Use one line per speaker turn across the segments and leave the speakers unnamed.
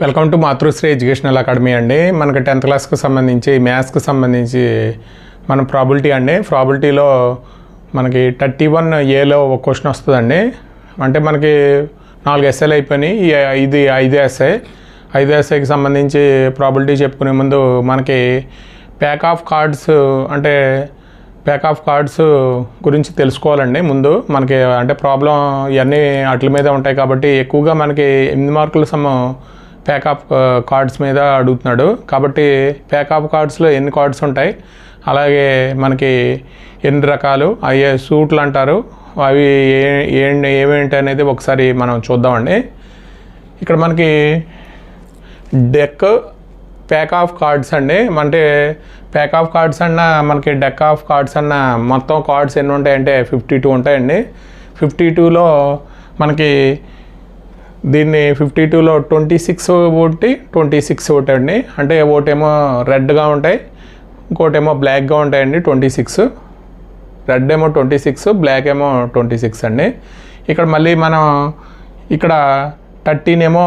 Welcome to Matrusri educational academy అండి. మనకి 10th క్లాస్కి సంబంధించి మ్యాథ్స్కి సంబంధించి మన ప్రాబిలిటీ అండి. ప్రాబిలిటీలో మనకి 31Aలో ఒక క్వశ్చన్ వస్తుందండి. అంటే మనకి 4 ఎస్ఏలు అయిపోయినాయి. ఇది 5 ఎస్ఏకి సంబంధించి ప్రాబిలిటీ చెప్పుకునే ముందు మనకి ప్యాక్ ఆఫ్ కార్డ్స్ గురించి తెలుసుకోవాలండి. ముందు మనకి అంటే ప్రాబ్లం ఇవన్నీ వాటి మీద ఉంటాయి కాబట్టి ఎక్కువగా మనకి 8 మార్కుల ప్యాక్ ఆఫ్ కార్డ్స్ మీద అడుగుతున్నాడు. కాబట్టి ప్యాక్ ఆఫ్ కార్డ్స్లో ఎన్ని కార్డ్స్ ఉంటాయి, అలాగే మనకి ఎన్ని రకాలు అయ్యే సూట్లు అంటారు, అవి ఏమేంటి అనేది ఒకసారి మనం చూద్దామండి. ఇక్కడ మనకి డెక్ ప్యాక్ ఆఫ్ కార్డ్స్ అండి. అంటే ప్యాక్ ఆఫ్ కార్డ్స్ అన్న మనకి డెక్ ఆఫ్ కార్డ్స్ అన్న మొత్తం కార్డ్స్ ఎన్ని ఉంటాయంటే 52 ఉంటాయండి. 52లో మనకి దీన్ని 52లో 26 ఒకటి 26 ఒకటి అండి. అంటే ఒకటేమో రెడ్గా ఉంటాయి, ఇంకోటేమో బ్లాక్గా ఉంటాయండి. 26 రెడ్ ఏమో 26, బ్లాక్ ఏమో 26 అండి. ఇక్కడ మళ్ళీ మనం ఇక్కడ 13 ఏమో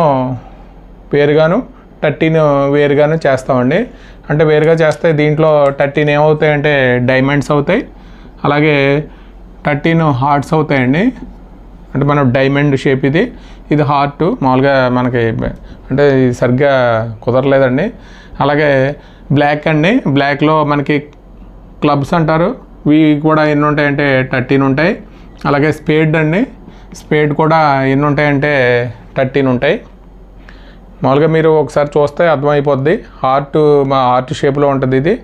వేరుగాను 13 వేరుగాను చేస్తామండి. అంటే వేరుగా చేస్తే దీంట్లో 13 ఏమవుతాయి అంటే డైమండ్స్ అవుతాయి, అలాగే 13 హార్ట్స్ అవుతాయండి. అంటే మనం డైమండ్ షేప్ ఇది హార్ట్ మామూలుగా మనకి అంటే సరిగ్గా కుదరలేదండి. అలాగే బ్లాక్ అండి, బ్లాక్లో మనకి క్లబ్స్ అంటారు, ఇవి కూడా ఎన్ని ఉంటాయంటే 13 ఉంటాయి. అలాగే స్పేడ్ అండి, స్పేడ్ కూడా ఎన్ని ఉంటాయంటే 13 ఉంటాయి. మామూలుగా మీరు ఒకసారి చూస్తే అర్థమైపోద్ది. హార్ట్ షేప్లో ఉంటుంది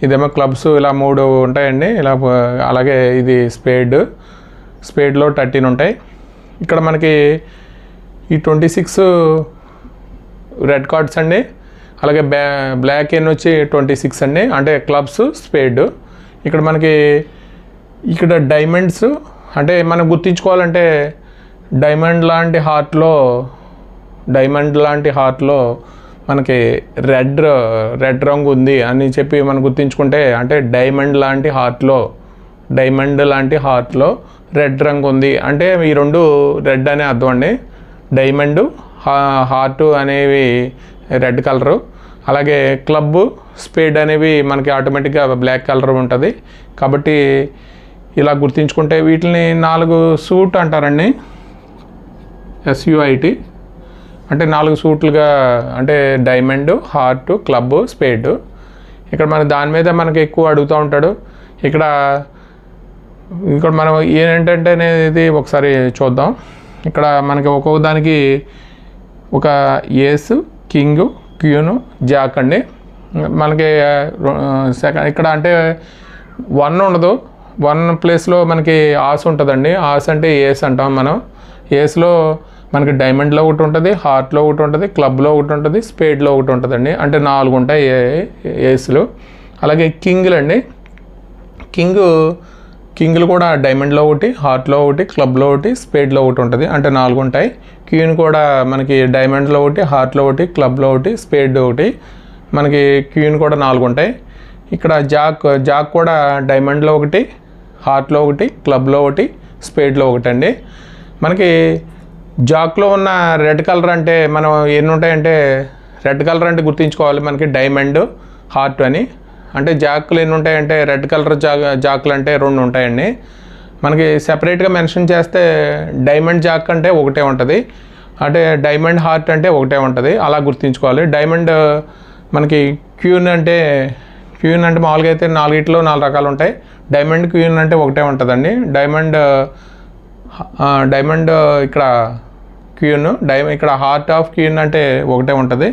ఇదేమో క్లబ్స్ ఇలా 3 ఉంటాయండి ఇలా. అలాగే ఇది స్పేడ్లో 13 ఉంటాయి. ఇక్కడ మనకి ఈ 26 రెడ్ కార్డ్స్ అండి. అలాగే బ్లాక్ ఎన్ వచ్చి 26 అండి, అంటే క్లబ్స్ స్పేడ్. ఇక్కడ మనకి డైమండ్స్ అంటే మనం గుర్తించుకోవాలంటే డైమండ్ లాంటి హార్ట్లో మనకి రెడ్ రంగు ఉంది అని చెప్పి మనం గుర్తించుకుంటే, అంటే డైమండ్ లాంటి హార్ట్లో రెడ్ రంగు ఉంది అంటే ఈ రెండు రెడ్ అనే అర్థం అండి. డైమండ్ హార్ట్ అనేవి రెడ్ కలరు, అలాగే క్లబ్ స్పేడ్ అనేవి మనకి ఆటోమేటిక్గా బ్లాక్ కలర్ ఉంటుంది. కాబట్టి ఇలా గుర్తించుకుంటే వీటిని 4 సూట్ అంటారండి. SUIT అంటే 4 సూట్లుగా, అంటే డైమండ్, హార్ట్, క్లబ్, స్పేడ్. ఇక్కడ మన దాని మీద మనకి ఎక్కువ అడుగుతూ ఉంటాడు. ఇక్కడ మనం ఏంటంటే అనేది ఒకసారి చూద్దాం. ఇక్కడ మనకి ఒక్కొక్క దానికి ఒక ఏస్, కింగ్, క్వీన్, జాక్ అండి. మనకి ఇక్కడ అంటే 1 ఉండదు, 1 ప్లేస్లో మనకి ఆస్ ఉంటుందండి. ఆస్ అంటే ఏస్ అంటాం మనం. ఏస్లో మనకి డైమండ్లో ఒకటి ఉంటుంది, హార్ట్లో ఒకటి ఉంటుంది, క్లబ్లో ఒకటి ఉంటుంది, స్పేడ్లో ఒకటి ఉంటుందండి. అంటే 4 ఉంటాయి ఏస్లు. అలాగే కింగ్లు అండి. కింగ్లు కూడా డైమండ్లో ఒకటి, హార్ట్లో ఒకటి, క్లబ్లో ఒకటి, స్పేడ్లో ఒకటి ఉంటుంది, అంటే 4 ఉంటాయి. క్వీన్ కూడా మనకి డైమండ్లో ఒకటి, హార్ట్లో ఒకటి, క్లబ్లో ఒకటి, స్పేడ్ ఒకటి, మనకి క్వీన్ కూడా 4 ఉంటాయి. ఇక్కడ జాక్ కూడా డైమండ్లో ఒకటి, హార్ట్లో ఒకటి, క్లబ్లో ఒకటి, స్పేడ్లో ఒకటి అండి. మనకి జాక్లో ఉన్న రెడ్ కలర్ అంటే మనం ఎన్ని ఉంటాయంటే, రెడ్ కలర్ అంటే గుర్తుంచుకోవాలి మనకి డైమండ్, హార్ట్ అని. అంటే జాక్లు ఎన్ని ఉంటాయంటే రెడ్ కలర్ జాక్లు అంటే 2 ఉంటాయండి. మనకి సెపరేట్గా మెన్షన్ చేస్తే డైమండ్ జాక్ అంటే ఒకటే ఉంటుంది, అంటే డైమండ్ హార్ట్ అంటే ఒకటే ఉంటుంది. అలా గుర్తుంచుకోవాలి. డైమండ్ మనకి క్వీన్ అంటే మామూలుగా అయితే 4 రకాలు ఉంటాయి. డైమండ్ క్వీన్ అంటే ఒకటే ఉంటుందండి. డైమండ్ ఇక్కడ క్వీన్, ఇక్కడ హార్ట్ ఆఫ్ క్వీన్ అంటే ఒకటే ఉంటుంది.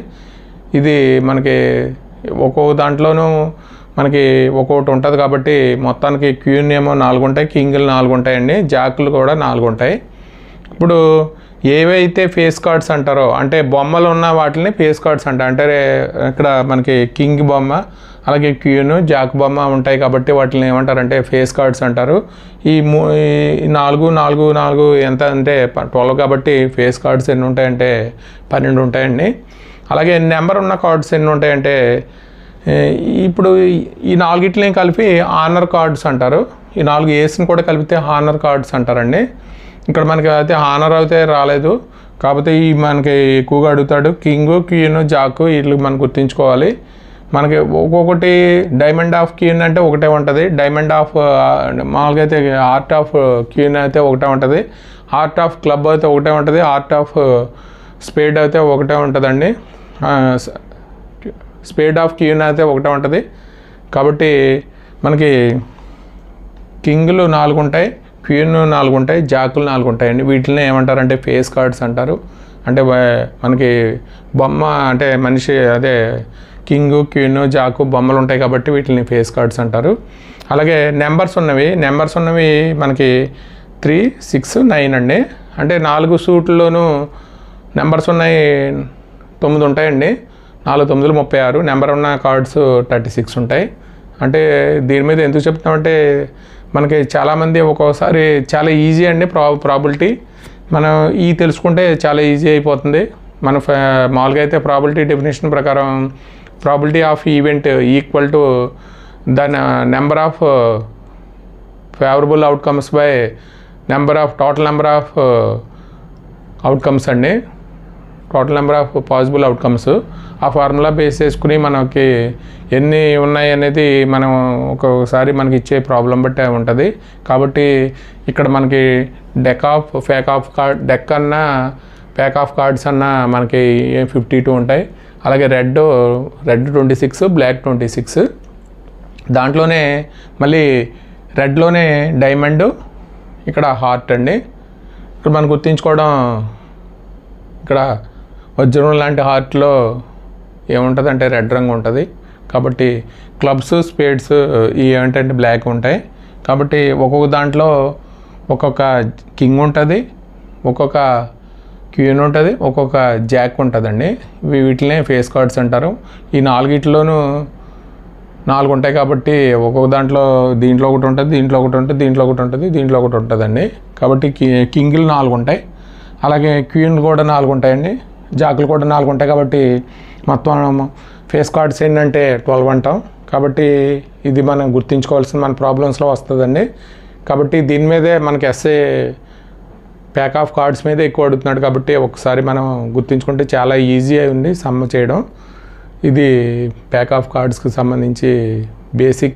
ఇది మనకి ఒక్కొక్క దాంట్లోనూ మనకి ఒక్కొక్కటి ఉంటుంది కాబట్టి మొత్తానికి క్వీన్ ఏమో 4 ఉంటాయి, కింగ్లు 4 ఉంటాయండి, జాక్లు కూడా 4 ఉంటాయి. ఇప్పుడు ఏవైతే ఫేస్ కార్డ్స్ అంటారో, అంటే బొమ్మలు ఉన్న వాటిని ఫేస్ కార్డ్స్ అంటారు. అంటే ఇక్కడ మనకి కింగ్ బొమ్మ, అలాగే క్వీన్, జాక్ బొమ్మ ఉంటాయి కాబట్టి వాటిని ఏమంటారంటే ఫేస్ కార్డ్స్ అంటారు. ఈ 4 ఎంత అంటే 12 కాబట్టి ఫేస్ కార్డ్స్ ఎన్ని ఉంటాయంటే 12 ఉంటాయండి. అలాగే నెంబర్ ఉన్న కార్డ్స్ ఎన్ని ఉంటాయంటే, ఇప్పుడు ఈ 4 కలిపి ఆనర్ కార్డ్స్ అంటారు. ఈ 4 ఏస్ని కూడా కలిపితే ఆనర్ కార్డ్స్ అంటారండి. ఇక్కడ మనకి అయితే ఆనర్ అయితే రాలేదు, కాకపోతే ఈ మనకి ఎక్కువగా అడుగుతాడు కింగ్ క్వీన్ జాక్ వీళ్ళు మనం గుర్తుంచుకోవాలి. మనకి ఒక్కొక్కటి డైమండ్ ఆఫ్ క్వీన్ అంటే ఒకటే ఉంటుంది, డైమండ్ ఆఫ్ మామూలుగా అయితే హార్ట్ ఆఫ్ క్వీన్ అయితే ఒకటే ఉంటుంది, హార్ట్ ఆఫ్ క్లబ్ అయితే ఒకటే ఉంటుంది, హార్ట్ ఆఫ్ స్పేడ్ అయితే ఒకటే ఉంటుందండి, స్పేడ్ ఆఫ్ క్వీన్ అయితే ఒకటే ఉంటుంది. కాబట్టి మనకి కింగ్లు 4 ఉంటాయి, క్వీన్ 4 ఉంటాయి, జాకులు 4 ఉంటాయండి. వీటిని ఏమంటారంటే ఫేస్ కార్డ్స్ అంటారు. అంటే మనకి బొమ్మ అంటే మనిషి అదే కింగ్ క్వీన్ జాకు బొమ్మలు ఉంటాయి కాబట్టి వీటిని ఫేస్ కార్డ్స్ అంటారు. అలాగే నెంబర్స్ ఉన్నవి మనకి 3, 6, 9 అండి. అంటే 4 సూట్లలోనూ నెంబర్స్ ఉన్నాయి 9 ఉంటాయండి. 4 9 36, నెంబర్ ఉన్న కార్డ్స్ 36 ఉంటాయి. అంటే దీని మీద ఎందుకు చెప్తామంటే మనకి చాలామంది ఒక్కోసారి చాలా ఈజీ అండి ప్రాబిలిటీ మనం ఈ తెలుసుకుంటే చాలా ఈజీ అయిపోతుంది. మన మామూలుగా అయితే ప్రాబిలిటీ డెఫినేషన్ ప్రకారం probability of event equal to the number of favourable outcomes by total number of outcomes అండి, total number of possible outcomes. ఆ ఫార్ములా బేస్ చేసుకుని మనకి ఎన్ని ఉన్నాయి అనేది మనం ఒక్కొక్కసారి మనకి ఇచ్చే ప్రాబ్లం బట్టి ఉంటుంది. కాబట్టి ఇక్కడ మనకి డెక్ అన్న ప్యాక్ ఆఫ్ కార్డ్స్ అన్న మనకి 52 ఉంటాయి. అలాగే రెడ్ 26, బ్లాక్ 26. దాంట్లోనే మళ్ళీ రెడ్లోనే డైమండ్, ఇక్కడ హార్ట్ అండి. ఇక్కడ మనం గుర్తుంచుకోవడం ఇక్కడ వజ్రం లాంటి హార్ట్లో ఏముంటుంది అంటే రెడ్ రంగు ఉంటుంది. కాబట్టి క్లబ్స్ స్పేడ్స్ ఈ ఏంటంటే బ్లాక్ ఉంటాయి. కాబట్టి ఒక్కొక్క దాంట్లో ఒక్కొక్క కింగ్ ఉంటుంది, ఒక్కొక్క క్వీన్ ఉంటుంది, ఒక్కొక్క జాక్ ఉంటుందండి. వీటినే ఫేస్ కార్డ్స్ అంటారు. ఈ 4 ఉంటాయి కాబట్టి ఒక్కొక్క దాంట్లో దీంట్లో ఒకటి ఉంటుంది, దీంట్లో ఒకటి ఉంటుంది, దీంట్లో ఒకటి ఉంటుంది, దీంట్లో ఒకటి ఉంటుందండి. కాబట్టి కింగ్లు 4 ఉంటాయి, అలాగే క్వీన్ కూడా 4 ఉంటాయండి, జాకులు కూడా 4 ఉంటాయి. కాబట్టి మొత్తం ఫేస్ కార్డ్స్ ఏంటంటే 12 అంటాం. కాబట్టి ఇది మనం గుర్తుంచుకోవాల్సిన మన ప్రాబ్లమ్స్లో వస్తుందండి. కాబట్టి దీని మీదే మనకి ఎస్ఏ ప్యాక్ ఆఫ్ కార్డ్స్ మీద ఎక్కువ అడుగుతున్నాడు. కాబట్టి ఒకసారి మనం గుర్తుంచుకుంటే చాలా ఈజీ ఉంది సమ్ చేయడం. ఇది ప్యాక్ ఆఫ్ కార్డ్స్కి సంబంధించి బేసిక్